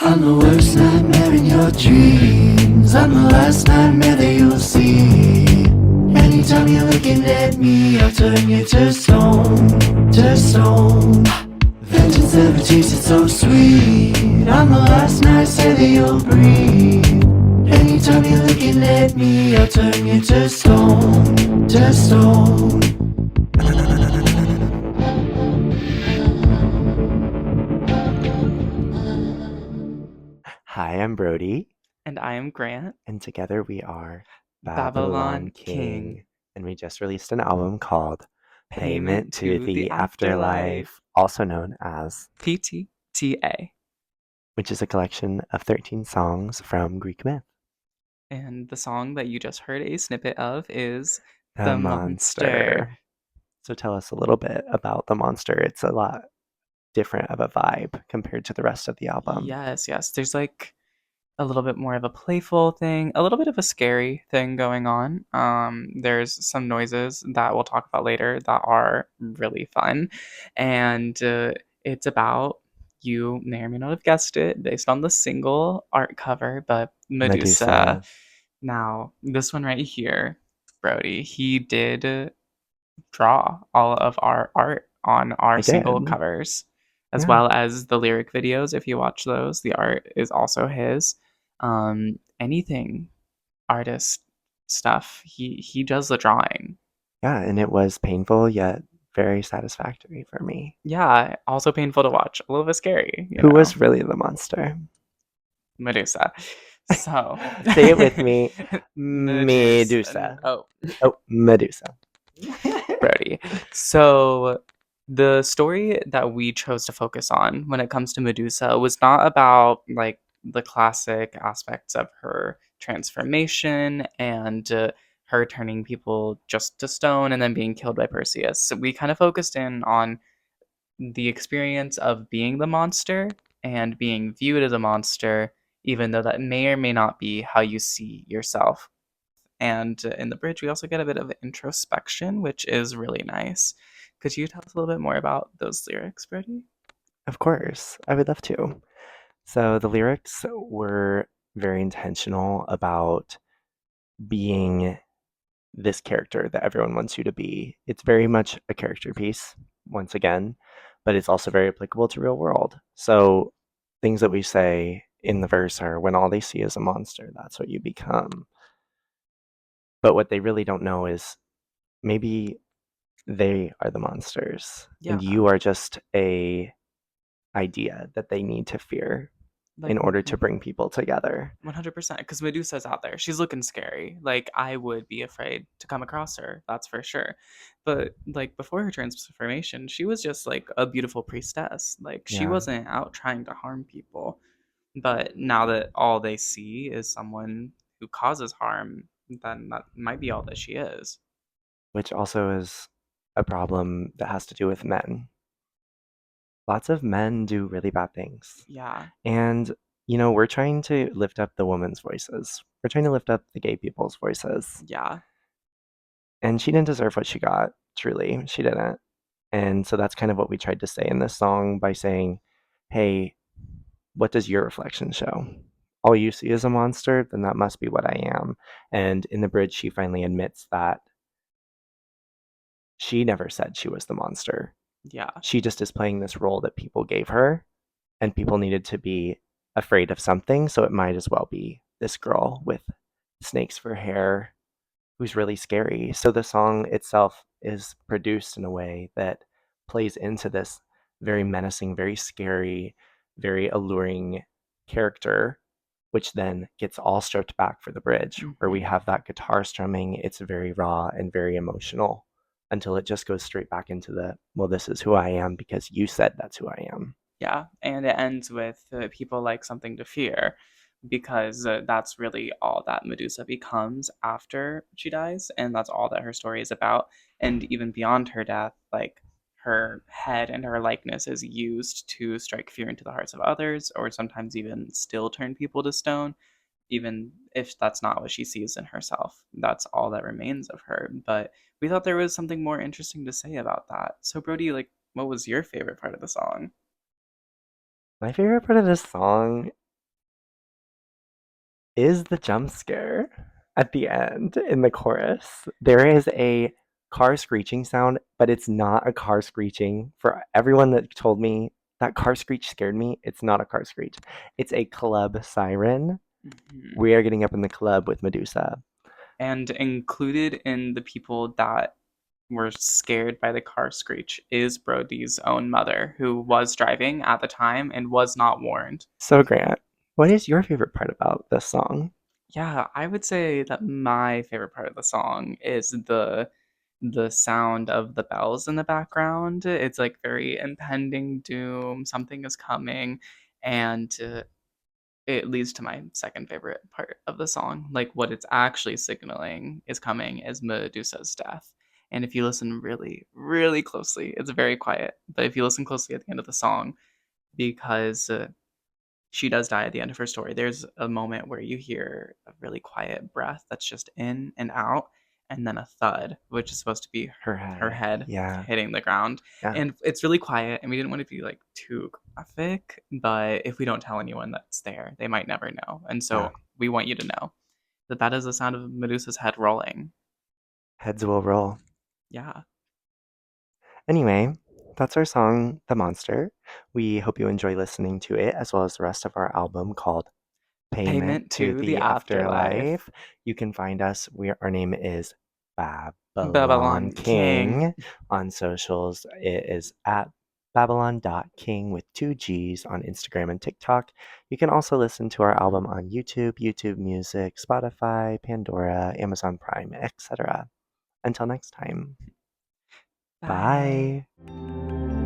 I'm the worst nightmare in your dreams. I'm the last nightmare that you'll see. Anytime you're looking at me, I'll turn you to stone, to stone. Vengeance never tasted so sweet. I'm the last nightmare that you'll breathe. Anytime you're looking at me, I'll turn you to stone, to stone. Hi, I'm Brody, And I am Grant, and together we are Babylon Babylon King, King. and we just released an album called Payment Payment to to the the Afterlife. Afterlife, also known as, PTTA. which is a collection of 13 songs from Greek myth. And the song that you just heard a snippet of is The The Monster. Monster. So tell us a little bit about The Monster. It's a lot different of a vibe compared to the rest of the album. Yes. There's like a little bit more of a playful thing, a little bit of a scary thing going on. There's some noises that we'll talk about later that are really fun. And it's about, you may or may not have guessed it, based on the single art cover, but Medusa. Medusa. Now, this one right here, Brody, he did draw all of our art on our I single did. covers, as Yeah. well as the lyric videos. If you watch those, the art is also his. Anything artist stuff, he does the drawing. Yeah, and it was painful yet very satisfactory for me. Yeah, also painful to watch, a little bit scary, Who was really the monster? Medusa. So, Say it with me. Medusa. Medusa. Oh, Oh, Medusa. Brody. So the story that we chose to focus on when it comes to Medusa was not about like the classic aspects of her transformation and her turning people just to stone and then being killed by Perseus. So we kind of focused in on the experience of being the monster and being viewed as a monster, even though that may or may not be how you see yourself. And in the bridge, we also get a bit of introspection, which is really nice. Could you tell us a little bit more about those lyrics, Brody? Of course, I would love to. So the lyrics were very intentional about being this character that everyone wants you to be. It's very much a character piece, once again, but it's also very applicable to real world. So things that we say in the verse are when all they see is a monster, that's what you become. But what they really don't know is maybe they are the monsters Yeah, and you are just a idea that they need to fear like in order to bring people together. 100%. Because Medusa's out there. She's looking scary. Like, I would be afraid to come across her. That's for sure. But, like, before her transformation, she was just, like, a beautiful priestess. Like, she Yeah, wasn't out trying to harm people. But now that all they see is someone who causes harm, then that might be all that she is. which also is a problem that has to do with men. Lots of men do really bad things. Yeah. And, we're trying to lift up the women's voices. We're trying to lift up the gay people's voices. Yeah. And she didn't deserve what she got, truly. She didn't. And so that's kind of what we tried to say in this song by saying, hey, what does your reflection show? All you see is a monster, then that must be what I am. And in the bridge, she finally admits that she never said she was the monster. Yeah. She just is playing this role that people gave her, and people needed to be afraid of something, so it might as well be this girl with snakes for hair who's really scary. So the song itself is produced in a way that plays into this very menacing, very scary, very alluring character, which then gets all stripped back for the bridge, where we Mhm. have that guitar strumming. It's very raw and very emotional until it just goes straight back into the, well, this is who I am because you said that's who I am. Yeah, and it ends with people like something to fear because that's really all that Medusa becomes after she dies, and that's all that her story is about. And even beyond her death, like her head and her likeness is used to strike fear into the hearts of others, or sometimes even still turn people to stone, even if that's not what she sees in herself. That's all that remains of her. But we thought there was something more interesting to say about that. So, Brody, like, what was your favorite part of the song? My favorite part of this song is the jump scare at the end in the chorus. There is a car screeching sound, but it's not a car screeching. For everyone that told me that car screech scared me, it's not a car screech. It's a club siren. Mhm. We are getting up in the club with Medusa. And included in the people that were scared by the car screech is Brody's own mother, who was driving at the time and was not warned. So, Grant, what is your favorite part about this song? Yeah, I would say that my favorite part of the song is the sound of the bells in the background. It's like very impending doom, something is coming, and it leads to my second favorite part of the song. Like what it's actually signaling is coming is Medusa's death. And if you listen really, really closely, it's very quiet. But if you listen closely at the end of the song, because she does die at the end of her story, there's a moment where you hear a really quiet breath that's just in and out, and then a thud, which is supposed to be Her her head. head Yeah. hitting the ground. Yeah. And it's really quiet, and we didn't want it to be like too graphic, but if we don't tell anyone that's there, they might never know. And Yeah. so we want you to know that that is the sound of Medusa's head rolling. Heads will roll. Yeah. Anyway, that's our song, The Monster. We hope you enjoy listening to it as well as the rest of our album called Payment Payment to to the the afterlife. Afterlife. You can find us. Our name is Babylon Babylon King. King on socials. It is at babylon.king with two G's on Instagram and TikTok. You can also listen to our album on YouTube, YouTube Music, Spotify, Pandora, Amazon Prime, etc. Until next time. Bye. Bye.